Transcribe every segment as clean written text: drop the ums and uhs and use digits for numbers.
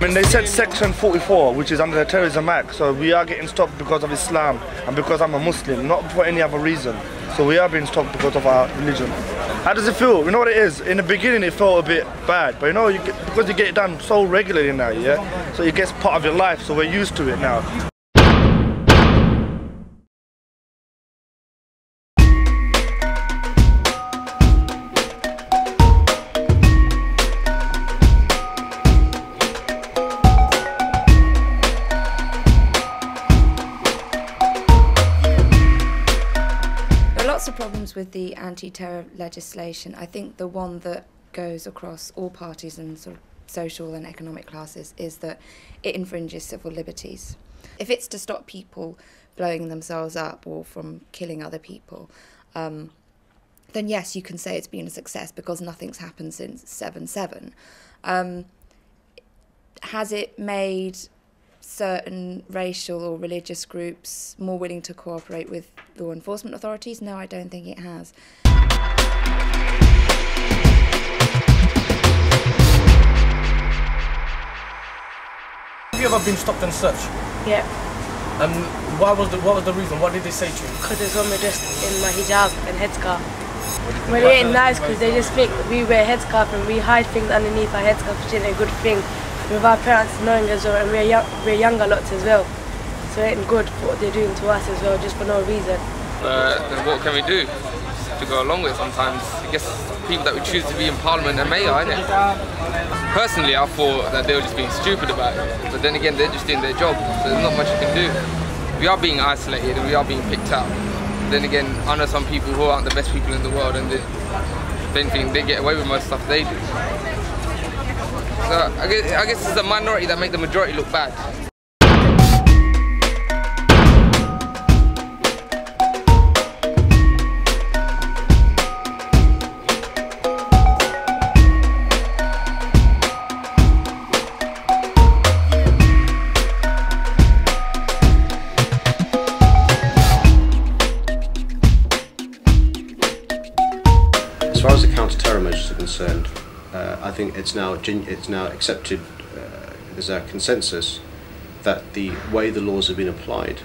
then they said Section 44, which is under the Terrorism Act. So we are getting stopped because of Islam and because I'm a Muslim, not for any other reason. So we are being stopped because of our religion. How does it feel? You know what it is? In the beginning it felt a bit bad, but you know, because you get it done so regularly now, yeah? So it gets part of your life, so we're used to it now. Lots of problems with the anti-terror legislation. I think the one that goes across all parties and sort of social and economic classes is that it infringes civil liberties. If it's to stop people blowing themselves up or from killing other people, then yes, you can say it's been a success because nothing's happened since 7/7. Has it made certain racial or religious groups more willing to cooperate with law enforcement authorities? No, I don't think it has. Have you ever been stopped and searched? Yeah. And what was the reason? What did they say to you? Because there's someone dressed in my hijab and headscarf. Well, it ain't nice because they just think we wear headscarf and we hide things underneath our headscarf, which isn't a good thing. With our parents knowing as well, and we're younger lots as well, so it ain't good for what they're doing to us as well, just for no reason. Then what can we do? Just to go along with it sometimes. I guess people that we choose to be in Parliament and Mayor, innit? Personally, I thought that they were just being stupid about it, but then again, they're just doing their job, so there's not much you can do. We are being isolated and we are being picked out. Then again, I know some people who aren't the best people in the world, and if anything, they get away with most stuff they do. So I guess it's the minority that make the majority look bad. As far as the counter-terror measures are concerned, I think it's now accepted, there's a consensus that the way the laws have been applied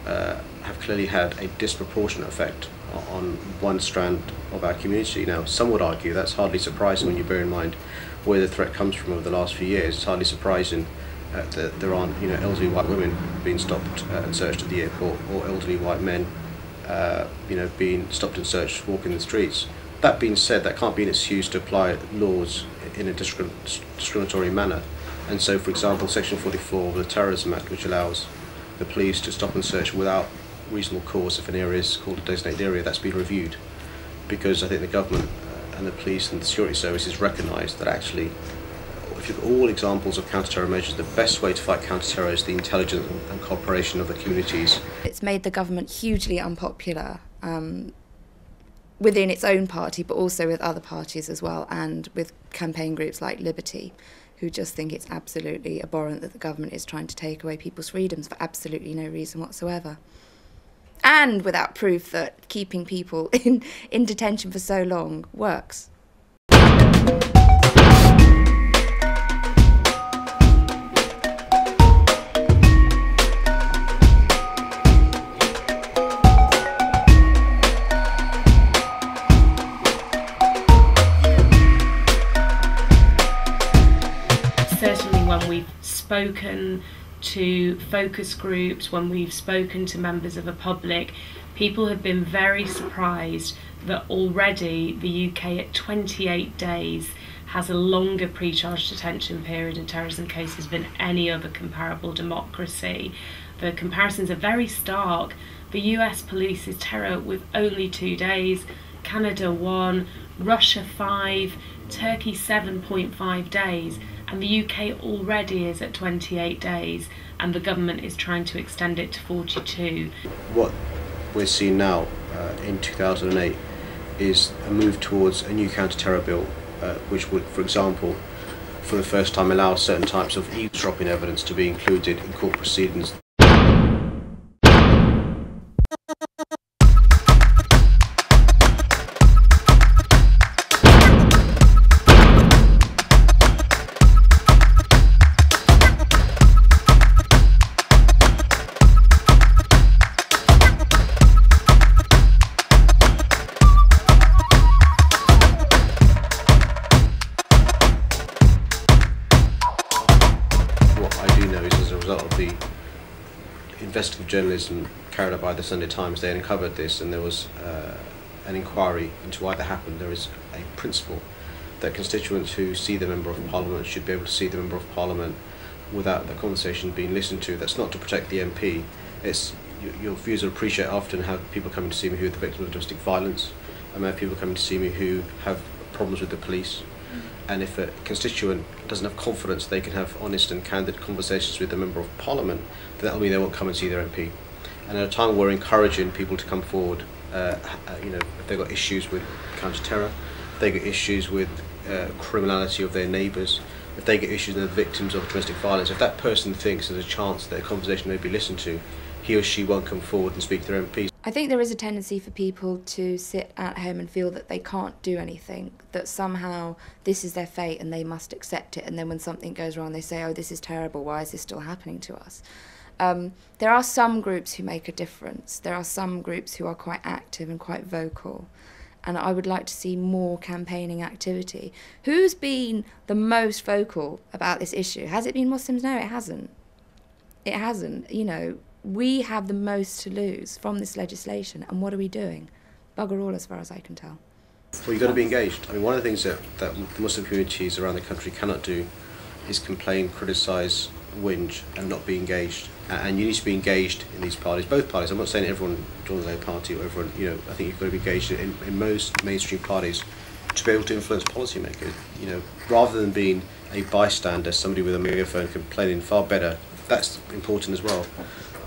have clearly had a disproportionate effect on one strand of our community. Now, some would argue that's hardly surprising when you bear in mind where the threat comes from over the last few years. It's hardly surprising that there aren't, elderly white women being stopped and searched at the airport, or elderly white men, being stopped and searched walking the streets. That being said, that can't be an excuse to apply laws in a discriminatory manner. And so, for example, Section 44 of the Terrorism Act, which allows the police to stop and search without reasonable cause if an area is called a designated area, that's been reviewed. Because I think the government and the police and the security services recognise that actually, if you look at all examples of counter-terror measures, the best way to fight counter-terror is the intelligence and cooperation of the communities. It's made the government hugely unpopular within its own party, but also with other parties as well, and with campaign groups like Liberty, who just think it's absolutely abhorrent that the government is trying to take away people's freedoms for absolutely no reason whatsoever. And without proof that keeping people in detention for so long works. Certainly when we've spoken to focus groups, when we've spoken to members of the public, people have been very surprised that already the UK at 28 days has a longer pre-charge detention period in terrorism cases than any other comparable democracy. The comparisons are very stark. The US police's terror with only 2 days, Canada 1, Russia 5, Turkey 7.5 days, and the UK already is at 28 days, and the government is trying to extend it to 42. What we're seeing now in 2008 is a move towards a new counter-terror bill, which would, for example, for the first time allow certain types of eavesdropping evidence to be included in court proceedings. journalism carried out by the Sunday Times, they uncovered this, and there was an inquiry into why that happened. There is a principle that constituents who see the Member of Parliament should be able to see the Member of Parliament without the conversation being listened to. That's not to protect the MP. It's, your viewers will appreciate often have people coming to see me who are the victims of domestic violence. I have people coming to see me who have problems with the police. And if a constituent doesn't have confidence they can have honest and candid conversations with the Member of Parliament, then that'll mean they won't come and see their MP. And at a time where we're encouraging people to come forward, if they've got issues with counter-terror, if they've got issues with criminality of their neighbours, if they get issues with the victims of domestic violence, if that person thinks there's a chance that a conversation may be listened to, he or she won't come forward and speak to their MP. I think there is a tendency for people to sit at home and feel that they can't do anything, that somehow this is their fate and they must accept it, and then when something goes wrong they say, oh, this is terrible, why is this still happening to us? There are some groups who make a difference. There are some groups who are quite active and quite vocal, and I would like to see more campaigning activity. Who's been the most vocal about this issue? Has it been Muslims? No, it hasn't. It hasn't, you know. We have the most to lose from this legislation, and what are we doing? Bugger all, as far as I can tell. Well, you've got to be engaged. I mean, one of the things that Muslim communities around the country cannot do is complain, criticise, whinge, and not be engaged. And you need to be engaged in these parties, both parties. I'm not saying everyone joins their party or everyone, you know, I think you've got to be engaged in most mainstream parties to be able to influence policymakers. You know, rather than being a bystander, somebody with a megaphone complaining, far better. That's important as well.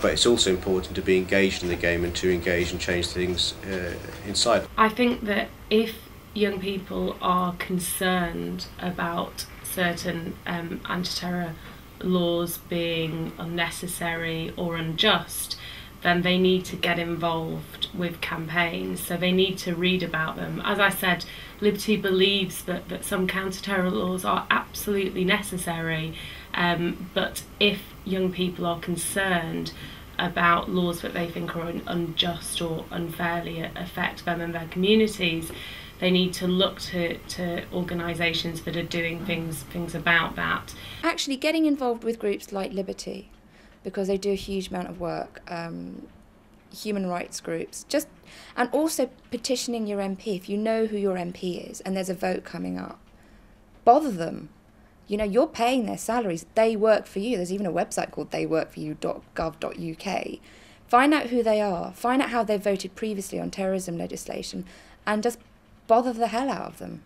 But it's also important to be engaged in the game and to engage and change things inside. I think that if young people are concerned about certain anti-terror laws being unnecessary or unjust, then they need to get involved with campaigns, so they need to read about them. As I said, Liberty believes that some counter-terror laws are absolutely necessary, but if young people are concerned about laws that they think are unjust or unfairly affect them and their communities, they need to look to organisations that are doing things about that. Actually getting involved with groups like Liberty, because they do a huge amount of work, human rights groups, and also petitioning your MP. If you know who your MP is and there's a vote coming up, bother them. You know, you're paying their salaries, they work for you. There's even a website called theyworkforyou.gov.uk. Find out who they are, find out how they've voted previously on terrorism legislation, and just bother the hell out of them.